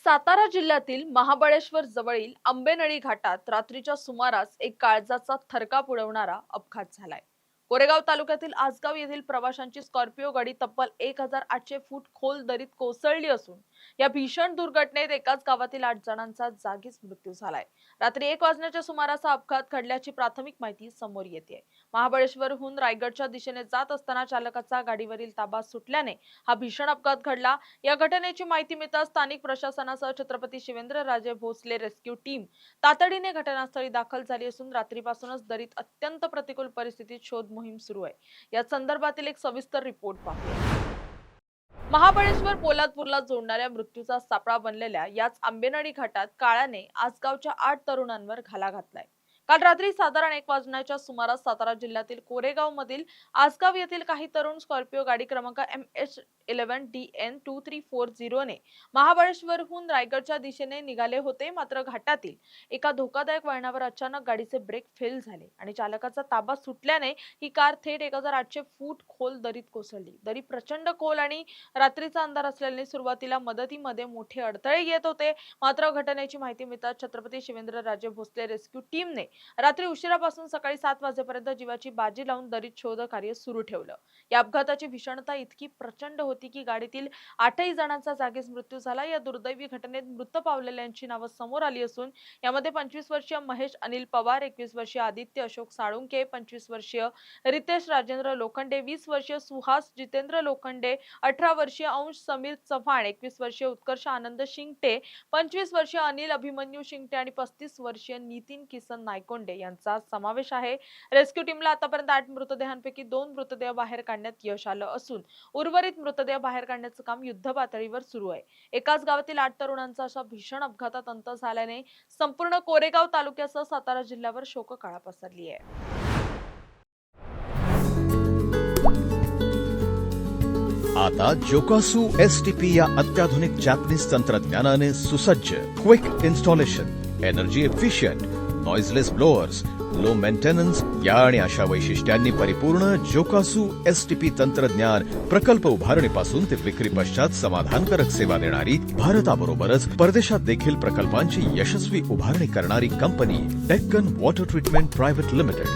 सातारा जिल्ह्यातील महाबळेश्वर जवळील आंबेनळी घाटात रात्रीच्या सुमारास एक काळजाचा थरकाप उडवणारा अपघात झालाय। कोरेगाव तालुक्यातील आसगाव येथील प्रवाशांची स्कॉर्पिओ गाडी तब्बल 1800 फूट खोल दरीत कोसळली असून या भीषण दुर्घटनेत एकाच गावातील 8 जणांचा जागीच मृत्यू झालाय। रात्री 1 वाजण्याच्या सुमारास हा अपघात घडल्याची प्राथमिक माहिती समोर येते। महाबळेश्वरहून रायगडच्या दिशेने जात असताना चालकाचा गाडीवरील ताबा सुटल्याने हा भीषण अपघात घडला। या घटनेची माहिती मिळताच स्थानिक प्रशासनासह छत्रपती शिवेंद्रराजे भोसले रेस्क्यू टीम तातडीने घटनास्थळी दाखल झाली असून रात्रीपासूनच दरीत अत्यंत प्रतिकूल परिस्थितीत शोध मोहीम सुरू आहे। या संदर्भातील एक सविस्तर रिपोर्ट पाहूया। महाबळेश्वर पोलादपूरला जोडणाऱ्या मृत्यूचा सापळा बनलेल्या याच आंबेनळी घाटात काळाने आसगावच्या 8 तरुणांवर घाला घातलाय। काल रात्री साधारण 1 वाजण्याच्या सुमारास सातारा जिल्ह्यातील कोरेगाव मधील आसगाव येथील काही तरुण स्कॉर्पिओ गाडी क्रमांक MH11DN2340 ने महाबळेश्वरहून रायगडच्या दिशेने निघाले होते। मात्र घाटातील एका धोकादायक वळणावर अचानक गाडीचे ब्रेक फेल झाले आणि चालकाचा ताबा सुटल्याने ही कार थेट 1800 फूट खोल दरीत कोसळली। दरी प्रचंड खोल आणि रात्रीचा अंधार असल्याने सुरुवातीला मदतीमध्ये मोठे अडथळे येत होते। मात्र घटनेची माहिती मिळताच छत्रपती शिवेंद्रराजे भोसले रेस्क्यू टीमने रात्री उशिरापासून सकाळी 7 वाजेपर्यंत जीवाची बाजी लावून दरीत शोध कार्य सुरू ठेवलं। या अपघाताची भीषणता इतकी प्रचंड होती की गाडीतील 8 जणांचा जागीच मृत्यू झाला। या दुर्दैवी घटनेत मृत पावलेल्यांची नावे समोर आली असून यामध्ये 25 वर्षीय महेश अनिल पवार, 21 वर्षीय आदित्य अशोक साळुंके, 25 वर्षीय रितेश राजेंद्र लोखंडे, 20 वर्षीय सुहास जितेंद्र लोखंडे, 18 वर्षीय अंश समीर चव्हाण, 21 वर्षीय उत्कर्ष आनंद शिंगटे, 25 वर्षीय अनिल अभिमन्यू शिंगटे आणि 35 वर्षीय नितीन किसन नायकोंडे यांचा समावेश आहे। रेस्क्यू टीमला आतापर्यंत 8 मृतदेहांपैकी 2 मृतदेह बाहेर काढण्यात यश आलं असून उर्वरित मृतदेह बाहेर काढण्याचं काम युद्धपातळीवर सुरू आहे। एकाच गावातील 8 तरुणांचा अशा भीषण अपघातात अंत झाल्याने संपूर्ण कोरेगाव तालुक्यासह सातारा जिल्ह्यावर शोककळा पसरली आहे। आता जोकासु एसटीपी या अत्याधुनिक जॅपनीज तंत्रज्ञानाने सुसज्ज quick installation, energy efficient, noiseless blowers, low maintenance या आणि अशा वैशिष्ट्यांनी परिपूर्ण जोकासु एसटीपी तंत्रज्ञान प्रकल्प उभारणीपासून ते विक्री पश्चात समाधानकारक सेवा देणारी भारताबरोबरच परदेशात देखील प्रकल्पांची यशस्वी उभारणी करणारी company Deccan water treatment private limited.